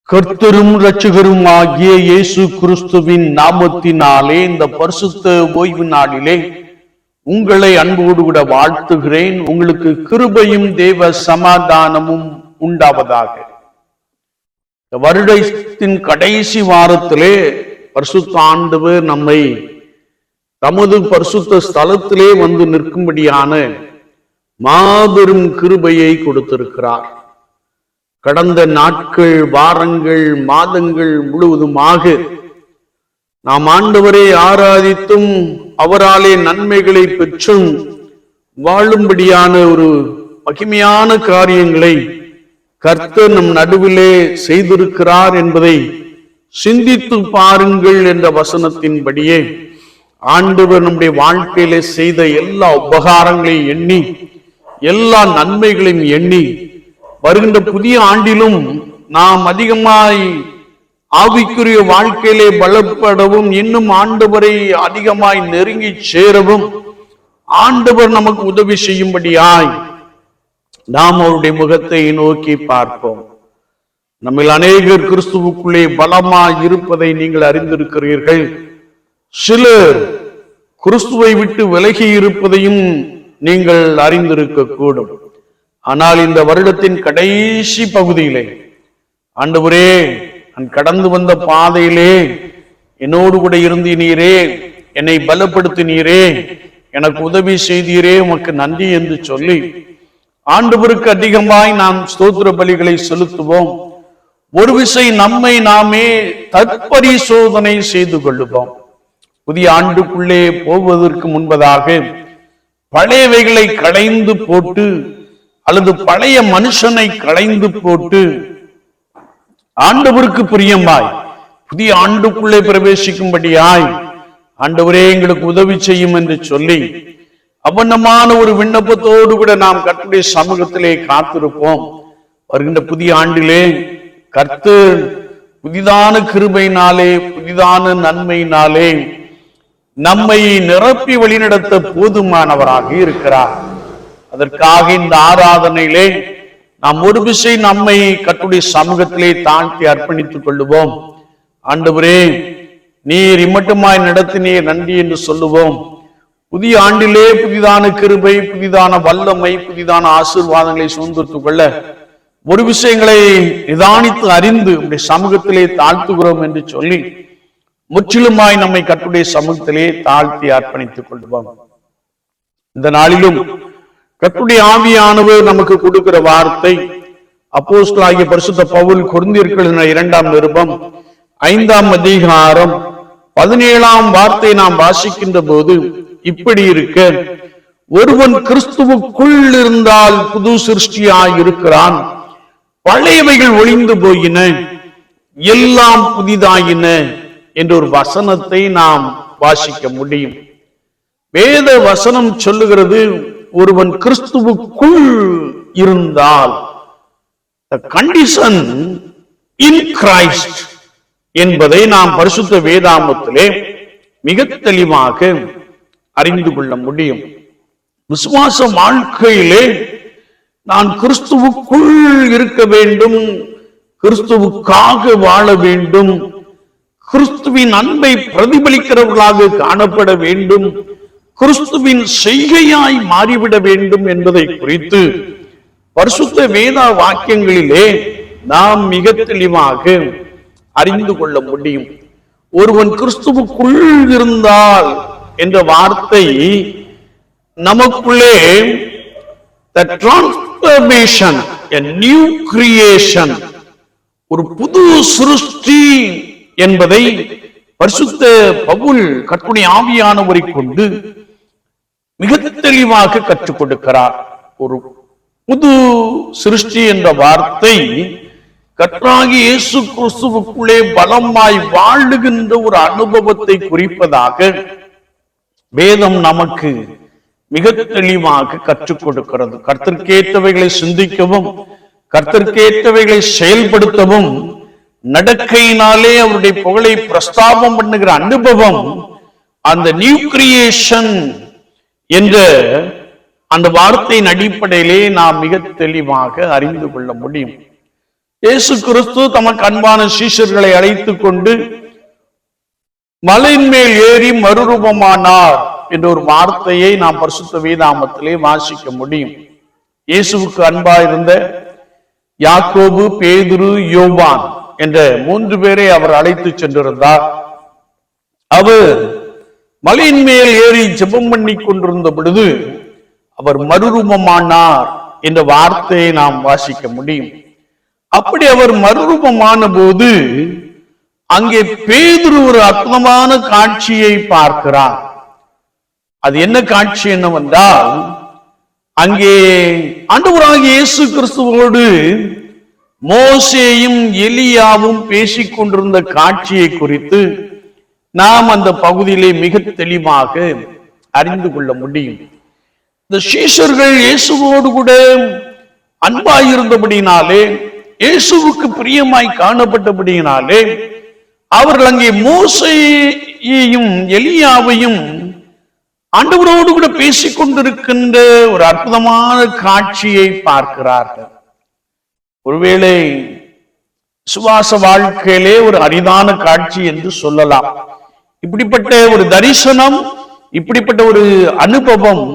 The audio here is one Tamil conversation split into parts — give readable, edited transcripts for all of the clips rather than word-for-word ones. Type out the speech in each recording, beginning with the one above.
கர்த்தரும் இரட்சகரும் ஆகிய இயேசு கிறிஸ்துவின் நாமத்தினாலே இந்த பரிசுத்த ஓய்வு நாளிலே உங்களை அன்போடு கூட வாழ்த்துகிறேன். உங்களுக்கு கிருபையும் தேவ சமாதானமும் உண்டாவதாக. வருடத்தின் கடைசி வாரத்திலே பரிசுத்த ஆண்டவர் நம்மை தமது பரிசுத்த ஸ்தலத்திலே வந்து நிற்கும்படியான மாபெரும் கிருபையை கொடுத்திருக்கிறார். கடந்த நாட்கள், வாரங்கள், மாதங்கள் முழுவதுமாக நாம் ஆண்டவரை ஆராதித்தும் அவராலே நன்மைகளை பெற்றும் வாழும்படியான ஒரு மகிமையான காரியங்களை கர்த்தர் நம் நடுவிலே செய்திருக்கிறார் என்பதை சிந்தித்து பாருங்கள் என்ற வசனத்தின்படியே ஆண்டவர் நம்முடைய வாழ்க்கையிலே செய்த எல்லா உபகாரங்களையும் எண்ணி, எல்லா நன்மைகளையும் எண்ணி, வருகின்ற புதிய ஆண்டிலும் நாம் அதிகமாய் ஆவிக்குரிய வாழ்க்கையிலே பலப்படவும், இன்னும் ஆண்டவரை அதிகமாய் நெருங்கி சேரவும் ஆண்டவர் நமக்கு உதவி செய்யும்படியாய் நாம் அவருடைய முகத்தை நோக்கி பார்ப்போம். நம்ம அநேகர் கிறிஸ்துவுக்குள்ளே பலமாய் இருப்பதை நீங்கள் அறிந்திருக்கிறீர்கள். சிலர் கிறிஸ்துவை விட்டு விலகி இருப்பதையும் நீங்கள் அறிந்திருக்க கூடும். ஆனால் இந்த வருடத்தின் கடைசி பகுதியிலே ஆண்டவரே, நான் கடந்து வந்த பாதையிலே என்னோடு கூட இருந்தீரே, என்னை பலப்படுத்தினீரே, எனக்கு உதவி செய்தீரே, உமக்கு நன்றி என்று சொல்லி ஆண்டவருக்கு அதிகமாய் நாம் ஸ்தோத்திர பலிகளை செலுத்துவோம். ஒரு விசை நம்மை நாமே தற்பரிசோதனை செய்து கொள்ளுவோம். புதிய ஆண்டுக்குள்ளே போவதற்கு முன்பதாக பழையவைகளை களைந்து போட்டு அல்லது பழைய மனுஷனை களைந்து போட்டு ஆண்டவருக்கு பிரியமாய் புதிய ஆண்டுக்குள்ளே பிரவேசிக்கும்படியாய் ஆண்டவரே எங்களுக்கு உதவி செய்யும் என்று சொல்லி அவனமான ஒரு விண்ணப்பத்தோடு கூட நாம் கர்த்தருடைய சமூகத்திலே காத்திருப்போம். வருகின்ற புதிய ஆண்டிலே கர்த்தர் புதிதான கிருபையினாலே, புதிதான நன்மையினாலே நம்மை நிரப்பி வழிநடத்த போதுமானவராக இருக்கிறார். அதற்காக இந்த ஆராதனையிலே நாம் ஒரு விசை நம்மை கர்த்தருடைய சமூகத்திலே தாழ்த்தி அர்ப்பணித்துக் கொள்ளுவோம். ஆண்டவரே, நீர் இம்மட்டுமாய் நடத்தினீர், நன்றி என்று சொல்லுவோம். புதிய ஆண்டிலே புதிதான கிருபை, புதிதான வல்லமை, புதிதான ஆசீர்வாதங்களை சுதந்திரத்துக் கொள்ள ஒரு விஷயங்களை நிதானித்து அறிந்து உடைய சமூகத்திலே தாழ்த்துகிறோம் என்று சொல்லி முற்றிலுமாய் நம்மை கர்த்தருடைய சமூகத்திலே தாழ்த்தி அர்ப்பணித்துக் கொள்வோம். இந்த நாளிலும் கர்த்தருடைய ஆவியானவர் நமக்கு கொடுக்கிற வார்த்தை அப்போஸ்தலனாகிய பரிசுத்த பவுல் கொரிந்தியருக்கு 2ஆம் நிருபம் 5ஆம் அதிகாரம் 17ஆம் வார்த்தை நாம் வாசிக்கின்ற போது இப்படி இருக்க, ஒருவன் கிறிஸ்துவுக்குள் இருந்தால் புது சிருஷ்டியாய் இருக்கிறான், பழையவைகள் ஒழிந்து போயின, எல்லாம் புதிதாயின என்ற ஒரு வசனத்தை நாம் வாசிக்க முடியும். வேத வசனம் சொல்லுகிறது, ஒருவன் கிறிஸ்துவுக்குள் இருந்தால், the condition in Christ என்பதை நாம் பரிசுத்த வேதாகமத்திலே மிக தெளிவாக அறிந்து கொள்ள முடியும். விசுவாச வாழ்க்கையிலே நான் கிறிஸ்துவுக்குள் இருக்க வேண்டும், கிறிஸ்துவுக்காக வாழ வேண்டும், கிறிஸ்துவின் அன்பை பிரதிபலிக்கிறவர்களாக காணப்பட வேண்டும், கிறிஸ்துவின் செய்கையாய் மாறிவிட வேண்டும் என்பதை குறித்து பரிசுத்த வேத வாக்கியங்களிலே நாம் மிக தெளிவாக அறிந்து கொள்ள முடியும். ஒருவன் கிறிஸ்துவுக்குள் இருந்தால் என்ற வார்த்தை நமக்குள்ளே the transformation, a new creation, ஒரு புது சிருஷ்டி என்பதை பரிசுத்த பவுல் கர்த்தருடைய ஆவியானவரை கொண்டு மிக தெளிவாக கற்றுக் கொடுக்கிறார். ஒரு புது சிருஷ்டி என்ற வார்த்தை கர்த்தராகிய இயேசு கிறிஸ்துவுக்குள்ளே பலமாய் வாழுகின்ற ஒரு அனுபவத்தை குறிப்பதாக வேதம் நமக்கு மிக தெளிவாக கற்றுக் கொடுக்கிறது. கர்த்தருக்கேற்றவைகளை சிந்திக்கவும், கர்த்தருக்கேற்றவைகளை செயல்படுத்தவும், நடக்கையினாலே அவருடைய புகழை பிரஸ்தாபம் பண்ணுகிற அனுபவம் அந்த நியூ கிரியேஷன் என்ற அந்த வார்த்தையின் அடிப்படையிலே நாம் மிக தெளிவாக அறிந்து கொள்ள முடியும். இயேசு கிறிஸ்து தமக்கு அன்பான சீஷர்களை அழைத்துக் கொண்டு மலையின் மேல் ஏறி மறுரூபமானார் என்ற ஒரு வார்த்தையை நாம் பரிசுத்த வேதாகமத்திலே வாசிக்க முடியும். இயேசுவுக்கு அன்பாயிருந்த யாக்கோபு, பேதுரு, யோவான் என்ற 3 பேரை அவர் அழைத்து சென்றிருந்தார். அவர் மலையின் மேல் ஏறி ஜெபம் பண்ணி கொண்டிருந்த பொழுது அவர் மறுரூபமானார் என்ற வார்த்தையை நாம் வாசிக்க முடியும். அப்படி அவர் மறுரூபமான போது அங்கே பேதுரு ஒரு அற்புதமான காட்சியை பார்க்கிறார். அது என்ன காட்சி என்னவென்றால், அங்கே ஆண்டவராகிய இயேசு கிறிஸ்துவோடு மோசேயும் எலியாவும் பேசிக் கொண்டிருந்த காட்சியை குறித்து நாம் அந்த பகுதியிலே மிக தெளிவாக அறிந்து கொள்ள முடியும். இந்த சீஷர்கள் இயேசுவோடு கூட அன்பாயிருந்தபடினாலே, இயேசுவுக்கு பிரியமாய் காணப்பட்டபடியினாலே, அவர்கள் அங்கே மோசேயையும் எலியாவையும் ஆண்டவரோடு கூட பேசிக் கொண்டிருக்கின்ற ஒரு அற்புதமான காட்சியை பார்க்கிறார்கள். ஒருவேளை சுவாச வாழ்க்கையிலே ஒரு அரிதான காட்சி என்று சொல்லலாம். இப்படிப்பட்ட ஒரு தரிசனம், இப்படிப்பட்ட ஒரு அனுபவம்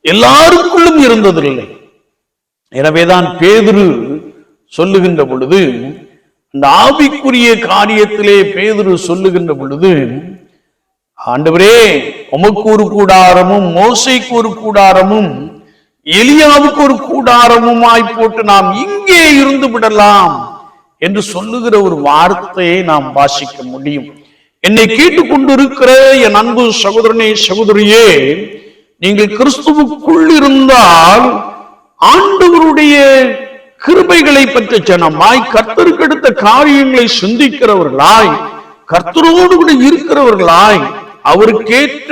எல்லாருக்குள்ளும் இருந்ததில்லை. எனவேதான் பேதுரு சொல்லுகின்ற பொழுது, அந்த ஆவிக்குரிய காரியத்திலே பேதுரு சொல்லுகின்ற பொழுது, ஆண்டவரே உமக்கு ஒரு கூடாரமும் மோசேக்கு ஒரு கூடாரமும் எலியாவுக்கு ஒரு கூடாரமுமாய் போட்டு நாம் இங்கே இருந்து விடலாம் என்று சொல்லுகிற ஒரு வார்த்தையை நாம் வாசிக்க முடியும். என்னை கேட்டுக் கொண்டிருக்கிற என் அன்பு சகோதரனே, சகோதரியே, நீங்கள் கிறிஸ்துவுக்குள் இருந்தால் ஆண்டவருடைய கிருபைகளை பெற்ற ஜனமாய், கர்த்தருக்கு எடுத்த காரியங்களை சிந்திக்கிறவர்களாய், கர்த்தரோடு கூட இருக்கிறவர்களாய், அவருக்கேற்ற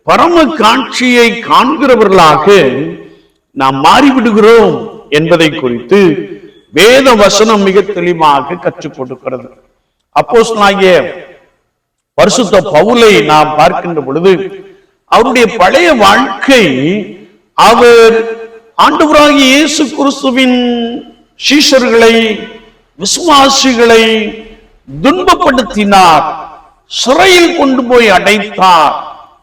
பரம காட்சியை காண்கிறவர்களாக நாம் மாறிவிடுகிறோம் என்பதை குறித்து வேத வசனம் மிக தெளிவாக கற்றுக் கொடுக்கிறது. அப்போஸ்தலனாகிய பரிசுத்த பவுலை நாம் பார்க்கின்ற பொழுது, அவருடைய பழைய வாழ்க்கை, அவர் ஆண்டவராகிய இயேசு கிறிஸ்துவின் சீஷர்களை, விசுவாசிகளை துன்பப்படுத்தினார், சிறையில் கொண்டு போய் அடைத்தார்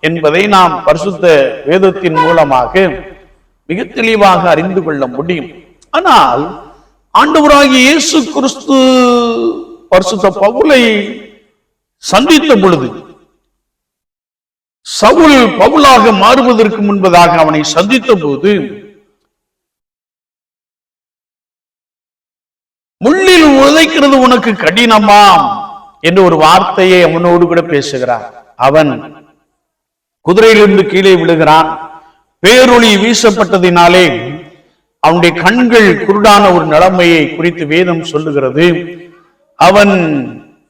என்பதை நாம் பரிசுத்த வேதத்தின் மூலமாக மிக தெளிவாக அறிந்து கொள்ள முடியும். ஆனால் ஆண்டவராகிய இயேசு கிறிஸ்து பரிசுத்த பவுலை சந்தித்த பொழுது, சவுல் பவுலாக மாறுவதற்கு முன்பதாக அவனை சந்தித்த போது, முள்ளில் உதைக்கிறது உனக்கு கடினமாம் என்று ஒரு வார்த்தையை அவனோடு கூட பேசுகிறார். அவன் குதிரையிலிருந்து கீழே விழுகிறான். பேரொளி வீசப்பட்டதினாலே அவனுடைய கண்கள் குருடான ஒரு நிலைமையை குறித்து வேதம் சொல்லுகிறது. அவன்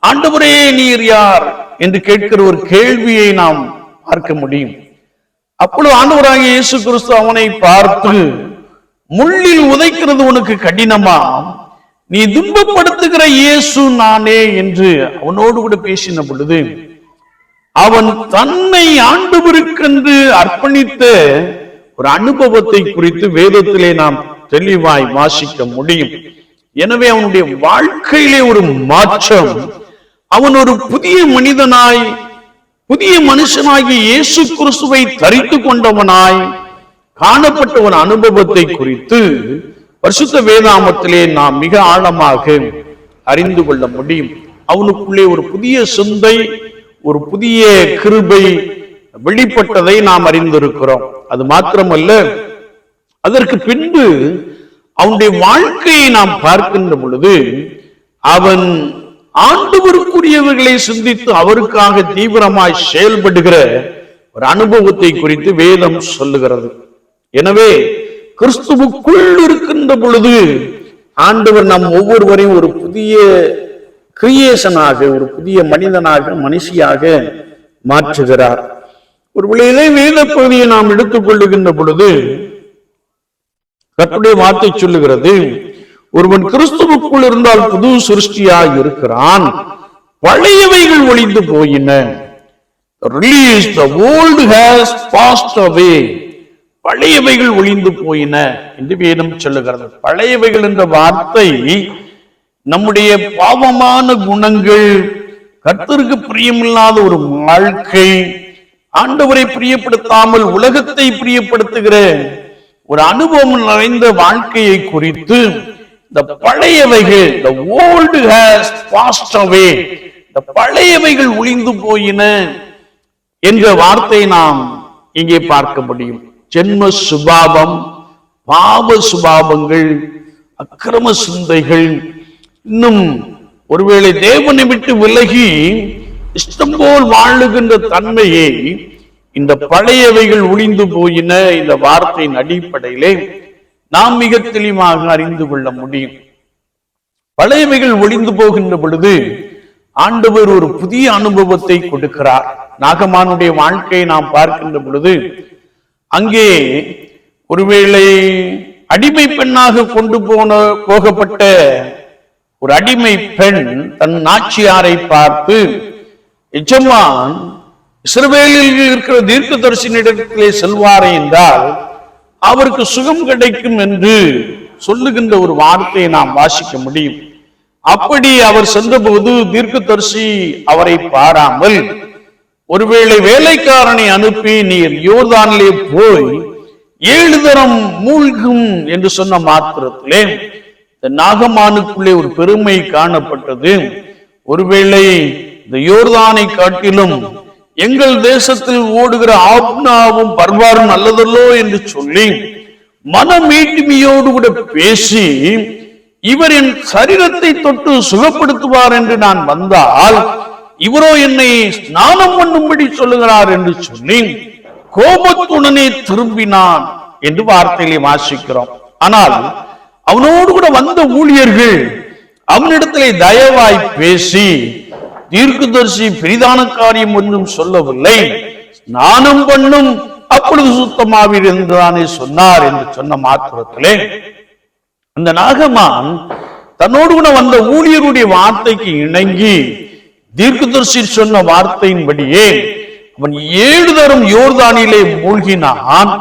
ஆண்டவரே நீர் யார் என்று கேட்கிற ஒரு கேள்வியை நாம் பார்க்க முடியும். அப்பொழுது ஆண்டவராகிய இயேசு கிறிஸ்து அவனை பார்த்து, முள்ளில் உதைக்கிறது உனக்கு கடினமா, நீ துன்பப்படுத்துகிற இயேசு நானே என்று அவனோடு கூட பேசின பொழுது, அவன் தன்னை ஆண்டவருக்கென்று அர்ப்பணித்த ஒரு அனுபவத்தை குறித்து வேதத்திலே நாம் தெளிவாய் வாசிக்க முடியும். எனவே அவனுடைய வாழ்க்கையிலே ஒரு மாற்றம், அவன் ஒரு புதிய மனிதனாய், புதிய மனுஷனாகி இயேசு கிறிஸ்துவை தரித்து கொண்டவனாய் காணப்பட்ட ஒரு அனுபவத்தை குறித்து பரிசுத்த வேதாகமத்திலே நாம் மிக ஆழமாக அறிந்து கொள்ள முடியும். அவனுக்குள்ளே ஒரு புதிய சிந்தை, ஒரு புதிய கிருபை வெளிப்பட்டதை நாம் அறிந்திருக்கிறோம். அது மாத்திரமல்ல, அதற்கு பின்பு அவனுடைய வாழ்க்கையை நாம் பார்க்கின்ற பொழுது, அவன் ஆண்டவருக்குரியவர்களை சிந்தித்து அவருக்காக தீவிரமாய் செயல்படுகிற ஒரு அனுபவத்தை குறித்து வேதம் சொல்லுகிறது. எனவே கிறிஸ்துவுக்குள் இருக்கின்ற பொழுது ஆண்டவர் நம் ஒவ்வொருவரையும் ஒரு புதிய கிரியேஷனாக, ஒரு புதிய மனிதனாக, மனுஷியாக மாற்றுகிறார். ஒரு இதே வேத பகுதியை நாம் எடுத்துக் கொள்ளுகின்ற பொழுது கர்த்தருடைய வார்த்தை சொல்லுகிறது, ஒருவன் கிறிஸ்துவுக்குள் இருந்தால் புது சிருஷ்டியாய் இருக்கிறான், பழையவைகள் ஒழிந்து போயின. Release, the old has passed away. பழையவைகள் ஒழிந்து போயின என்று வேதம் சொல்லுகிறது. பழையவைகள் என்ற வார்த்தை நம்முடைய பாவமான குணங்கள், கர்த்தருக்கு பிரியமில்லாத ஒரு வாழ்க்கை, ஆண்டவரை பிரியப்படுத்தாமல் உலகத்தை பிரியப்படுத்துகிற ஒரு அனுபவம் நிறைந்த வாழ்க்கையை குறித்து இந்த பழையவைகள், the old has passed away, இந்த பழையவைகள் ஒளிந்து போயின என்ற வார்த்தை நாம் இங்கே பார்க்க முடியும். ஜென்ம சுபாவம், பாவ சுபாவங்கள், அக்கிரம சிந்தைகள், இன்னும் ஒருவேளை தேவனை விட்டு விலகி இஷ்டம் போல் வாழுகின்ற தன்மையை இந்த பழையவைகள் ஒளிந்து போயின இந்த வார்த்தையின் அடிப்படையிலே நாம் மிக தெளிவாக அறிந்து கொள்ள முடியும். பழையவைகள் ஒளிந்து போகின்ற பொழுது ஆண்டவர் ஒரு புதிய அனுபவத்தை கொடுக்கிறார். நாகமானுடைய வாழ்க்கையை நாம் பார்க்கின்ற பொழுது அங்கே ஒருவேளை அடிமை பெண்ணாக கொண்டு போகப்பட்ட ஒரு அடிமை பெண் தன் நாச்சியாரை பார்த்து, எஜமான் இஸ்ரவேலில் இருக்கிற தீர்க்கதரிசியினிடத்திலே செல்வாரே என்றால் அவருக்கு சுகம் கிடைக்கும் என்று சொல்லுகின்ற ஒரு வார்த்தையை நாம் வாசிக்க முடியும். அப்படி அவர் சென்றபோது தீர்க்கதரிசி அவரை பாராமல் ஒருவேளை வேலைக்காரனை அனுப்பி நீர் யோர்தானிலே போய் 7 தரம் மூழ்கும் என்று சொன்ன மாத்திரத்திலே இந்த நாகமானுக்குள்ளே ஒரு பெருமை காணப்பட்டது. ஒருவேளை இந்த யோர்தானை காட்டிலும் எங்கள் தேசத்தில் ஓடுகிற ஆப்னாவும் பர்வாரும் நல்லதல்லோ என்று சொல்லி மனமீட்டுமையோடு கூட பேசி, இவர் என் சரீரத்தை தொட்டு சுகப்படுத்துவார் என்று நான் வந்தால் இவரோ என்னை ஸ்நானம் பண்ணும்படி சொல்லுகிறார் என்று சொல்லி கோபத்துடனே திரும்பினான் என்று வார்த்தையிலே வாசிக்கிறோம். ஆனால் அவனோடு கூட வந்த ஊழியர்கள் அவனிடத்திலே தயவாய் பேசி, தீர்க்கதரிசி பெரிதான காரியம் ஒன்றும் சொல்லவில்லை, ஸ்நானம் பண்ணும் அப்பொழுது சுத்தமாவீர் என்றுதானே சொன்னார் என்று சொன்ன மாத்திரத்திலே அந்த நாகமான் தன்னோடு கூட வந்த ஊழியருடைய வார்த்தைக்கு இணங்கி தீர்க்கதரிசி சொன்ன வார்த்தையின்படியே அவன் 7 தரம் யோர்தானிலே மூழ்கினான்.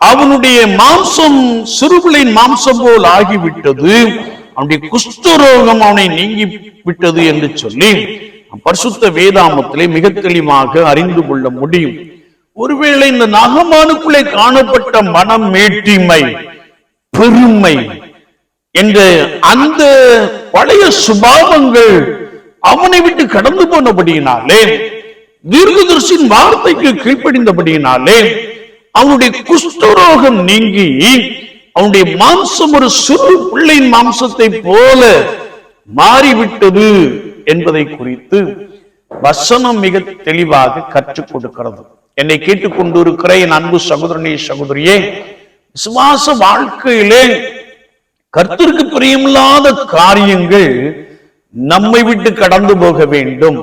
அவனுடைய மாம்சம் சிறுபிள்ளையின் மாம்சம் போல் ஆகிவிட்டது, அவனுடைய குஷ்டரோகம் அவனை நீங்கி விட்டது என்று சொல்லி பரிசுத்த வேதாமத்திலே மிக தெளிவாக அறிந்து கொள்ள முடியும். ஒருவேளை இந்த நாகமானுக்குள்ளே காணப்பட்ட மனம் மேட்டிமை, பெருமை என்ற அந்த பழைய சுபாவங்கள் அவனை விட்டு கடந்து போனபடியினாலே, தீர்க்கதரிசியின் வார்த்தைக்கு கீழ்ப்படிந்தபடியினாலே அவனுடைய குஷ்டரோகம் நீங்கி அவனுடைய மாம்சம் ஒரு சிறு பிள்ளையின் மாம்சத்தை போல மாறிவிட்டது என்பதை குறித்து வசனம் மிக தெளிவாக கற்றுக் கொடுக்கிறது. என்னை கேட்டுக்கொண்டிருக்கிற என் அன்பு சகோதரனே, சகோதரியே, விசுவாச வாழ்க்கையிலே கர்த்தருக்கு பிரியமில்லாத காரியங்கள் நம்மை விட்டு கடந்து போக வேண்டும்,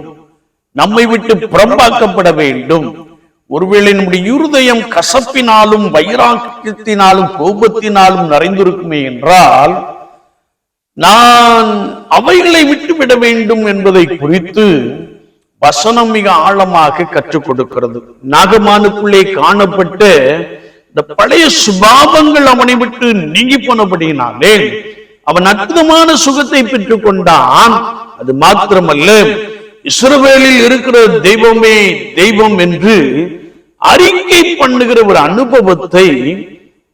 நம்மை விட்டு புறம்பாக்கப்பட வேண்டும். ஒருவேளை நம்முடைய இருதயம் கசப்பினாலும் வைராக்கியத்தினாலும் கோபத்தினாலும் நிறைந்திருக்குமே என்றால் நான் அவைகளை விட்டுவிட வேண்டும் என்பதை குறித்து வசனம் மிக ஆழமாக கற்றுக் கொடுக்கிறது. நாகமானுக்குள்ளே காணப்பட்ட இந்த பழைய சுபாவங்கள் அவனை விட்டு நீங்கி போனபடியினாலே அவன் அற்புதமான சுகத்தை பெற்றுக் கொண்டான். அது மாத்திரமல்ல, இஸ்ரவேலில் இருக்கிற தெய்வமே தெய்வம் என்று அறிக்கை பண்ணுகிற ஒரு அனுபவத்தை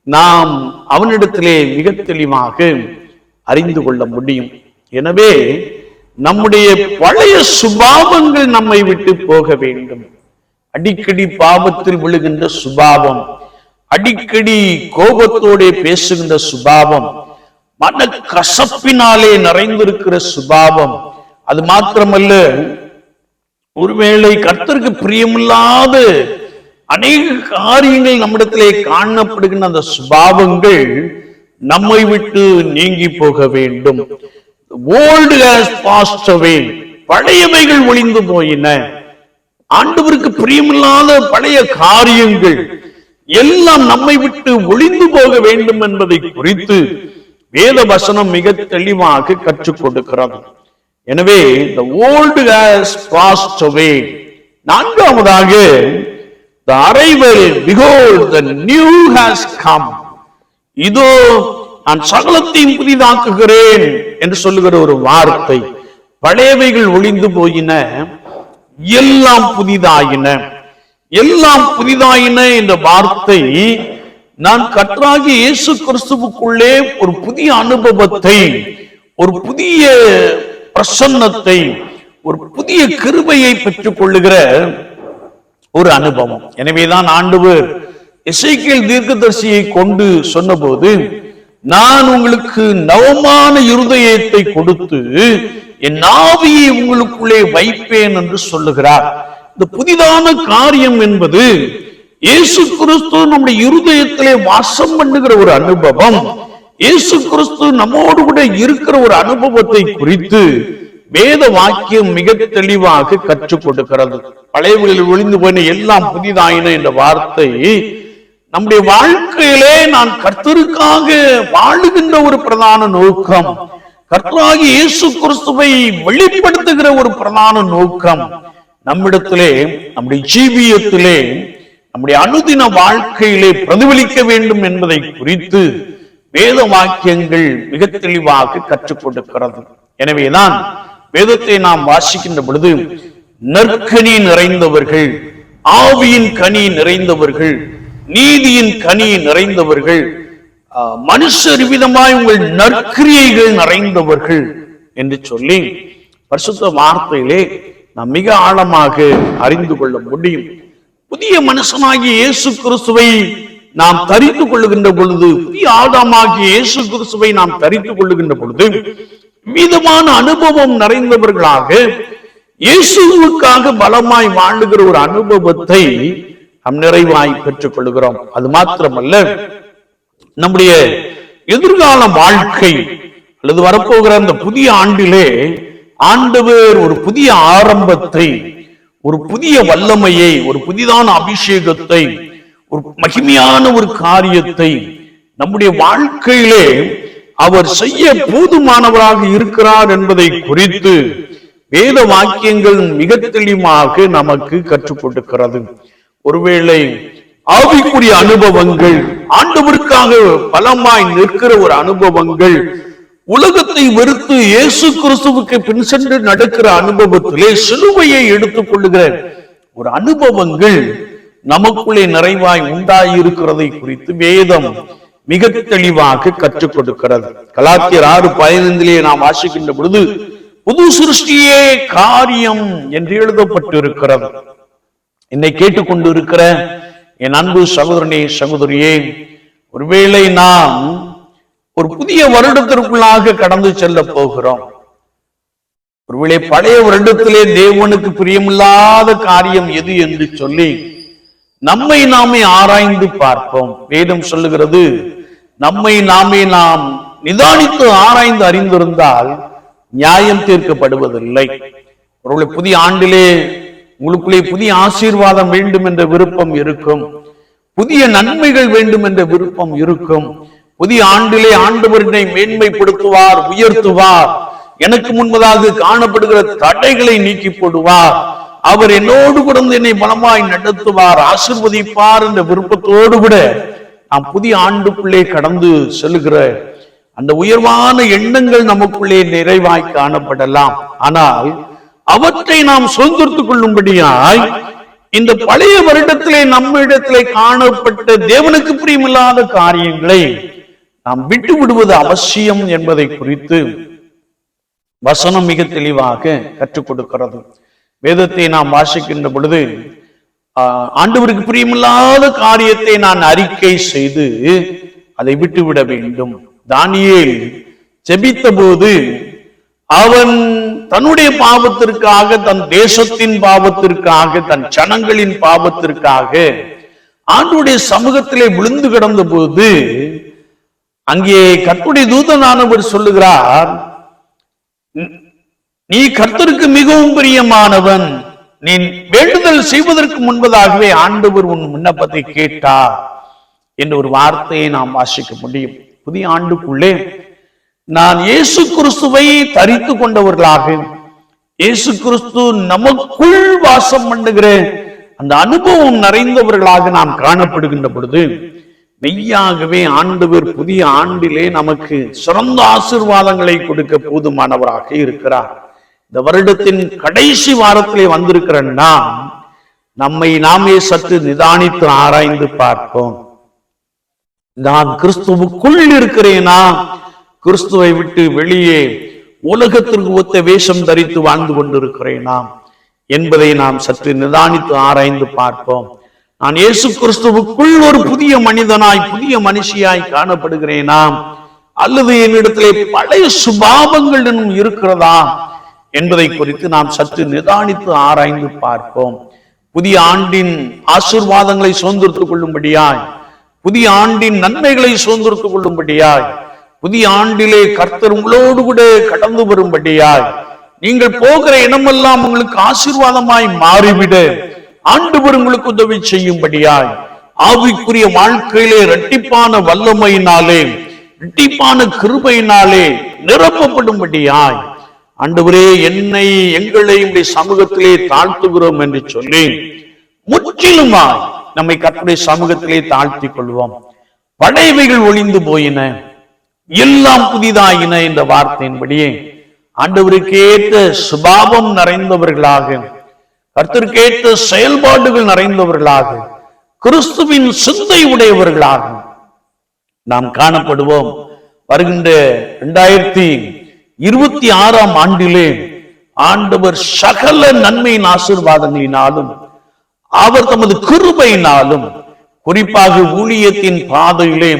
நாம் அவனிடத்திலே மிக தெளிவாக அறிந்து கொள்ள முடியும். எனவே நம்முடைய பழைய சுபாவங்கள் நம்மை விட்டு போக வேண்டும். அடிக்கடி பாவத்தில் விழுகின்ற சுபாவம், அடிக்கடி கோபத்தோட பேசுகின்ற சுபாவம், மன கசப்பினாலே நிறைந்திருக்கிற சுபாவம், அது மாத்திரமல்ல, ஒருவேளை கர்த்தருக்கு பிரியமில்லாத அநேக காரியங்கள் நம்மிடத்திலே காணப்படுகின்ற அந்த சுபாவங்கள் நம்மை விட்டு நீங்கி போக வேண்டும். Old has passed away, பழையவைகள் ஒளிந்து போயின. ஆண்டவருக்கு பிரியமில்லாத பழைய காரியங்கள் எல்லாம் நம்மை விட்டு ஒளிந்து போக வேண்டும் என்பதை குறித்து வேத வசனம் மிக தெளிவாக கற்றுக் கொடுக்கிறது. எனவே the old has passed away. நான்காவதாக the arrival, behold the new has come. இதோ நான் சகலத்தையும் புதிதாக்குகிறேன் என்று சொல்லுகிற ஒரு வார்த்தை. பழையவைகள் ஒளிந்து போயின, எல்லாம் புதிதாயின. எல்லாம் புதிதாயின என்ற வார்த்தை நான் கர்த்தராகிய இயேசு கிறிஸ்துவுக்குள்ளே ஒரு புதிய அனுபவத்தை, ஒரு புதிய பிரசன்னத்தை, ஒரு புதிய கிருபையை பெற்றுக் கொள்ளுகிற ஒரு அனுபவம். எனவேதான் ஆண்டவர் எசேக்கியேல் தீர்க்கதரிசியை கொண்டு சொன்னபோது, நான் உங்களுக்கு நவமான இருதயத்தை கொடுத்து என் ஆவியை உங்களுக்குள்ளே வைப்பேன் என்று சொல்லுகிறார். இந்த புதிதான காரியம் என்பது இயேசு கிறிஸ்து நம்முடைய இருதயத்திலே வாசம் பண்ணுகிற ஒரு அனுபவம். இயேசு கிறிஸ்து நம்மோடு கூட இருக்கிற ஒரு அனுபவத்தை குறித்து வேத வாக்கியம் மிக தெளிவாக கற்றுக் கொடுக்கிறது. பழையவர்களில் ஒளிந்து போயின எல்லாம் புதிதாயின என்ற வார்த்தை நம்முடைய வாழ்க்கையிலே நான் கர்த்தருக்காக வாழுகின்ற ஒரு பிரதான நோக்கம், கர்த்தராகிய இயேசு கிறிஸ்துவை வெளிப்படுத்துகிற ஒரு பிரதான நோக்கம் நம்மிடத்திலே, நம்முடைய ஜீவியத்திலே, நம்முடைய அனுதின வாழ்க்கையிலே பிரதிபலிக்க வேண்டும் என்பதை குறித்து வேத வாக்கியங்கள் மிக தெளிவாக கற்றுக் கொடுக்கிறது. எனவேதான் வேதத்தை நாம் வாசிக்கின்ற பொழுது, நற்கனி நிறைந்தவர்கள், ஆவியின் கனி நிறைந்தவர்கள், நீதியின் கனி நிறைந்தவர்கள், மனுஷர் விதமாய் உங்கள் நற்கிரியைகள் நிறைந்தவர்கள் என்று சொல்லி பரிசுத்த வார்த்தையிலே நாம் மிக ஆழமாக அறிந்து கொள்ள முடியும். புதிய மனுஷனாகிய இயேசு கிறிஸ்துவை நாம் தரித்து கொள்ளுகின்ற பொழுது, புதிய ஆதாமாகிய இயேசு கிறிஸ்துவை நாம் தரித்து கொள்ளுகின்ற பொழுது, விதமான அனுபவம் நிறைந்தவர்களாக இயேசுவுக்காக பலமாய் வாழுகிற ஒரு அனுபவத்தை நாம் நிறைவாய் பெற்றுக் கொள்கிறோம். அது மாத்திரமல்ல, நம்முடைய எதிர்கால வாழ்க்கை அல்லது வரப்போகிற அந்த புதிய ஆண்டிலே ஆண்டவர் ஒரு புதிய ஆரம்பத்தை, ஒரு புதிய வல்லமையை, ஒரு புதிதான அபிஷேகத்தை, ஒரு மகிமையான ஒரு காரியத்தை நம்முடைய வாழ்க்கையிலே அவர் செய்ய போதுமானவராக இருக்கிறார் என்பதை குறித்து வேத வாக்கியங்கள் மிக தெளிவாக நமக்கு கற்றுக் கொடுக்கிறது. ஒருவேளை ஆவிக்குரிய அனுபவங்கள், ஆண்டவருக்காக பலமாய் நிற்கிற ஒரு அனுபவங்கள், உலகத்தை வெறுத்து இயேசு கிறிஸ்துவுக்கு பின் சென்று நடக்கிற அனுபவத்திலே சிலுவையை எடுத்துக் கொள்ளுகிற ஒரு அனுபவங்கள் நமக்குள்ளே நிறைவாய் உண்டாயிருக்கிறதை குறித்து வேதம் மிக தெளிவாக கற்றுக் கொடுக்கிறது. கலாத்தியர் 6:15 நாம் வாசிக்கின்ற பொழுது, புது சிருஷ்டியே காரியம் என்று எழுதப்பட்டிருக்கிறது. என்னை கேட்டுக்கொண்டு இருக்கிற என் அன்பு சகோதரனே, சகோதரியே, ஒருவேளை நாம் ஒரு புதிய வருடத்திற்குள்ளாக கடந்து செல்ல போகிறோம். ஒருவேளை பழைய வருடத்திலே தேவனுக்கு பிரியமில்லாத காரியம் எது என்று சொல்லி நம்மை நாமே ஆராய்ந்து பார்ப்போம். வேதம் சொல்லுகிறது, நம்மை நாமே நாம் நிதானித்து ஆராய்ந்து அறிந்திருந்தால் நியாயம் தீர்க்கப்படுவதில்லை. ஒருவேளை புதிய ஆண்டிலே உங்களுக்குள்ளே புதிய ஆசீர்வாதம் வேண்டும் என்ற விருப்பம் இருக்கும், புதிய நன்மைகள் வேண்டும் என்ற விருப்பம் இருக்கும். புதிய ஆண்டிலே ஆண்டவரை மேன்மைப்படுத்துவார், உயர்த்துவார், எனக்கு முன்பதாக காணப்படுகிற தடைகளை நீக்கி போடுவார், அவர் என்னோடு கூட என்னை பலமாய் நடத்துவார், ஆசீர்வதிப்பார் என்ற விருப்பத்தோடு கூட நாம் புதிய ஆண்டுக்குள்ளே கடந்து செல்கிற அந்த உயர்வான எண்ணங்கள் நமக்குள்ளே நிறைவாய் காணப்படலாம். ஆனால் அவற்றை நாம் சுதந்திரத்துக் கொள்ளும்படியாய் இந்த பழைய வருடத்திலே நம்மிடத்திலே காணப்பட்ட தேவனுக்கு பிரியமில்லாத காரியங்களை நாம் விட்டு விடுவது அவசியம் என்பதை குறித்து வசனம் மிக தெளிவாக கற்றுக் கொடுக்கிறது. வேதத்தை நாம் வாசிக்கின்ற பொழுது, ஆண்டவருக்கு பிரியமில்லாத காரியத்தை நான் அறிக்கை செய்து அதை விட்டுவிட வேண்டும். தானியேல் ஜெபித்த போது அவன் தன்னுடைய பாவத்திற்காக, தன் தேசத்தின் பாவத்திற்காக, தன் ஜனங்களின் பாவத்திற்காக ஆண்டவருடைய சமூகத்திலே விழுந்து கிடந்த போது அங்கே கர்த்தருடைய தூதனானவர் சொல்லுகிறார், நீ கர்த்தருக்கு மிகவும் பிரியமானவன், நீ வேண்டுதல் செய்வதற்கு முன்பதாகவே ஆண்டவர் உன் விண்ணப்பத்தை கேட்டார் என்ற ஒரு வார்த்தையை நாம் வாசிக்க முடியும். புதிய ஆண்டுக்குள்ளே நான் இயேசு கிறிஸ்துவை தரித்து கொண்டவர்களாக, இயேசு கிறிஸ்து நமக்குள் வாசம் பண்ணுகிற அந்த அனுபவம் நிறைந்தவர்களாக நாம் காணப்படுகின்ற பொழுது மெய்யாகவே ஆண்டவர் புதிய ஆண்டிலே நமக்கு சிறந்த ஆசீர்வாதங்களை கொடுக்க போதுமானவராக இருக்கிறார். இந்த வருடத்தின் கடைசி வாரத்திலே வந்திருக்கிற நாம் நம்மை நாமே சற்று நிதானித்து ஆராய்ந்து பார்ப்போம். நான் கிறிஸ்துவுக்குள் இருக்கிறேனா, கிறிஸ்துவை விட்டு வெளியே உலகத்திற்கு ஒத்த வேஷம் தரித்து வாழ்ந்து கொண்டிருக்கிறேனா என்பதை நாம் சற்று நிதானித்து ஆராய்ந்து பார்ப்போம். நான் இயேசு கிறிஸ்துவுக்குள் ஒரு புதிய மனிதனாய் புதிய மனுஷியாய் காணப்படுகிறேனா, அல்லது என்னிடத்திலே பழைய சுபாவங்கள் இன்னும் இருக்கிறதா என்பதை குறித்து நாம் சற்று நிதானித்து ஆராய்ந்து பார்ப்போம். புதிய ஆண்டின் ஆசீர்வாதங்களை சுதந்திரத்துக் கொள்ளும்படியாய், புதிய ஆண்டின் நன்மைகளை சுதந்திரத்துக் கொள்ளும்படியாய், புதிய ஆண்டிலே கர்த்தர் உங்களோடு கூட கடந்து வரும்படியாய், நீங்கள் போகிற இடமெல்லாம் உங்களுக்கு ஆசீர்வாதமாய் மாறிவிட ஆண்டவர் உங்களுக்கு உதவி செய்யும்படியாய், ஆவிக்குரிய வாழ்க்கையிலே இரட்டிப்பான வல்லமையினாலே இரட்டிப்பான கிருபையினாலே நிரப்பப்படும்படியாய், ஆண்டவரே என்னை எங்களை சமூகத்திலே தாழ்த்துகிறோம் என்று சொல்லி முற்றிலுமாய் நம்மை கர்த்தருடைய சமூகத்திலே தாழ்த்திக் கொள்வோம். பழையவைகள் ஒளிந்து போயின, எல்லாம் புதிதாயின என்ற வார்த்தையின்படியே ஆண்டவருக்கு ஏற்ற சுபாவம் நிறைந்தவர்களாக, கர்த்தருக்கேற்ற செயல்பாடுகள் நிறைந்தவர்களாக, கிறிஸ்துவின் சிந்தை உடையவர்களாக நாம் காணப்படுவோம். வருகின்ற 2026 ஆண்டிலே ஆண்டவர் சகல நன்மையின் ஆசீர்வாதங்களினாலும் அவர் தமது கிருபையினாலும் குறிப்பாக ஊழியத்தின் பாதையிலே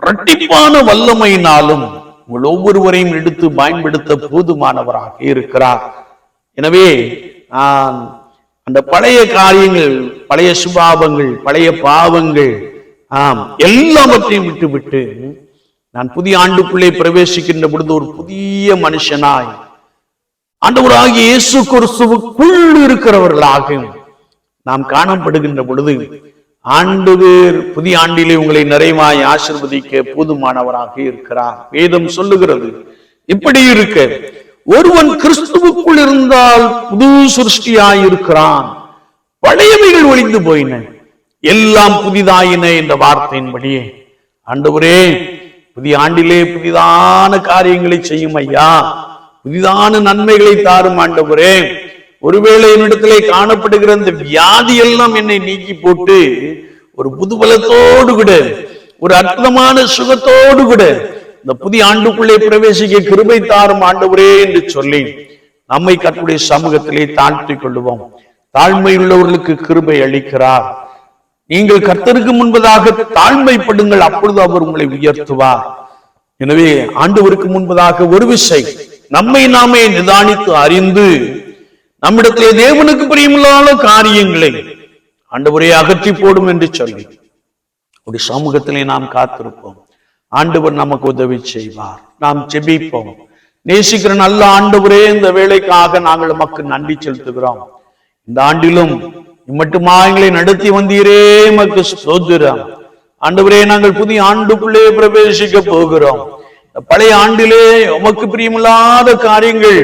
இரட்டிப்பான வல்லமையினாலும் உங்கள் ஒவ்வொருவரையும் எடுத்து பயன்படுத்த போதுமானவராக இருக்கிறார். எனவே நான் அந்த பழைய காரியங்கள், பழைய சுபாவங்கள், பழைய பாவங்கள் எல்லாவற்றையும் விட்டுவிட்டு நான் புதிய ஆண்டுக்குள்ளே பிரவேசிக்கின்ற பொழுது ஒரு புதிய மனுஷனாய் ஆண்டவராகிய இயேசு கிறிஸ்துவுக்குள் இருக்கிறவர்களாக நாம் காணப்படுகின்ற பொழுது ஆண்டவர் புதிய ஆண்டிலே உங்களை நிறைவாய் ஆசீர்வதிக்க போதுமானவராக இருக்கிறார். வேதம் சொல்லுகிறது, இப்படி இருக்க ஒருவன் கிறிஸ்துவுக்குள் இருந்தால் புது சிருஷ்டியாய் இருக்கிறான், பழையவைகள் ஒளிந்து போயின, எல்லாம் புதிதாயின என்ற வார்த்தையின்படியே ஆண்டவரே புதிய ஆண்டிலே புதிதான காரியங்களை செய்யும் ஐயா, புதிதான நன்மைகளை தாரும் ஆண்டவரே. ஒருவேளை என்னிடத்திலே காணப்படுகிற இந்த வியாதி எல்லாம் என்னை நீக்கி போட்டு ஒரு புதுபலத்தோடு கூட, ஒரு அற்புதமான சுகத்தோடு கூட இந்த புதிய ஆண்டுக்குள்ளே பிரவேசிக்க கிருபை தாரும் ஆண்டவரே என்று சொல்லி நம்மை கர்த்தருடைய சமூகத்திலே தாழ்த்திக் கொள்ளுவோம். தாழ்மையுள்ளவர்களுக்கு கிருபை அளிக்கிறார். நீங்கள் கர்த்தருக்கு முன்பதாக தாழ்மைப்படுங்கள், அப்பொழுது அவர் உங்களை உயர்த்துவார். எனவே ஆண்டவருக்கு முன்பதாக ஒரு விசை நம்மை நாமே நிதானித்து அறிந்து நம்மிடத்திலே தேவனுக்கு பிரியமில்லாத காரியங்களை ஆண்டவரே அகற்றி போடும் என்று சொல்லி ஒரு சமூகத்திலே நாம் காத்திருப்போம். ஆண்டவர் நமக்கு உதவி செய்வார். நாம் ஜெபிப்போம். நேசிக்கிற நல்ல ஆண்டவரே, இந்த வேலைக்காக நாங்கள் நமக்கு நன்றி செலுத்துகிறோம். இந்த ஆண்டிலும் மட்டுமா எங்களை நடத்தி வந்தீரே, நமக்கு ஸ்தோத்திரம். ஆண்டவரே, நாங்கள் புதிய ஆண்டுக்குள்ளே பிரவேசிக்க போகிறோம். பழைய ஆண்டிலே உமக்கு பிரியமில்லாத காரியங்கள்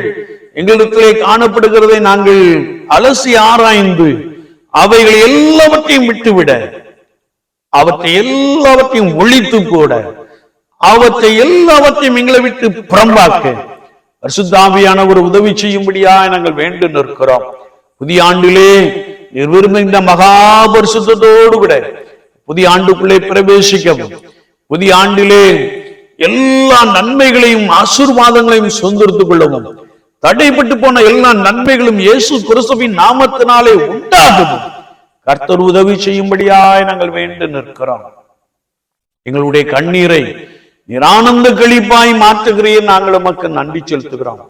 எங்களிடத்திலே காணப்படுகிறதை நாங்கள் அலசி ஆராய்ந்து அவைகளை எல்லாவற்றையும் விட்டுவிட, அவற்றை எல்லாவற்றையும் ஒழித்து போட, அவற்றை எல்லாவற்றையும் எங்களை விட்டு புறம்பாக்க பரிசுத்த ஆவியானவர் உதவி செய்யும்படியா நாங்கள் வேண்டு நிற்கிறோம். புதிய ஆண்டிலே இந்த மகா பரிசுத்தத்தோடு கூட புதிய ஆண்டுக்குள்ளே பிரவேசிக்கவும், புதிய ஆண்டிலே எல்லா நன்மைகளையும் ஆசீர்வாதங்களையும் சுதந்திரத்துக் கொள்ளவும், தடைப்பட்டு போன எல்லா நன்மைகளும் இயேசு கிறிஸ்துவின் நாமத்தினாலே உண்டாகவும் கர்த்தர் உதவி செய்யும்படியாய் நாங்கள் வேண்டு நிற்கிறோம். எங்களுடைய கண்ணீரை நிரானந்த கழிப்பாய் மாற்றுகிறேன், நாங்கள் உமக்கு நன்றி செலுத்துகிறோம்.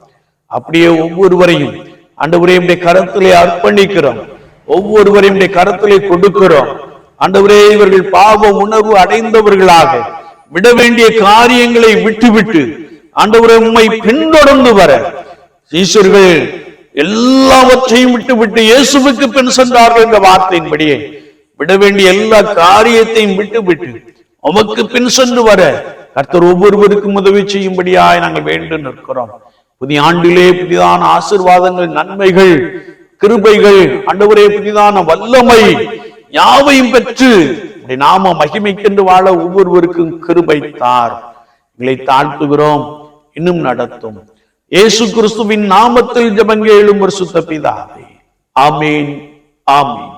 அப்படியே ஒவ்வொருவரையும் ஆண்டவரே கரத்திலே அர்ப்பணிக்கிறோம், ஒவ்வொருவரையும் கரத்திலே கொடுக்கிறோம். ஆண்டவரே, இவர்கள் பாவ உணர்வு அடைந்தவர்களாக விட வேண்டிய காரியங்களை விட்டுவிட்டு ஆண்டவரே உம்மை பின்தொடர்ந்து வர, சீஷர்கள் எல்லாவற்றையும் விட்டுவிட்டு இயேசுவுக்கு பின் சென்றார்கள் என்ற வார்த்தையின்படியே விட வேண்டிய எல்லா காரியத்தையும் விட்டுவிட்டு உமக்கு பின் சென்று வர கர்த்தர் ஒவ்வொருவருக்கும் உதவி செய்யும்படியாய் நாங்கள் வேண்டு நிற்கிறோம். புதிய ஆண்டிலே புதிதான ஆசீர்வாதங்கள், நன்மைகள், கிருபைகள், ஆண்டவரே புதிதான வல்லமை யாவையும் பெற்று நாம மகிமைக்கென்று வாழ ஒவ்வொருவருக்கும் கிருபை தார். எங்களை தாழ்த்துகிறோம், இன்னும் நடத்தும். இயேசு கிறிஸ்துவின் நாமத்தில் ஜெபங்கேளும் பரிசுத்த பிதாவே. ஆமீன், ஆமீன்.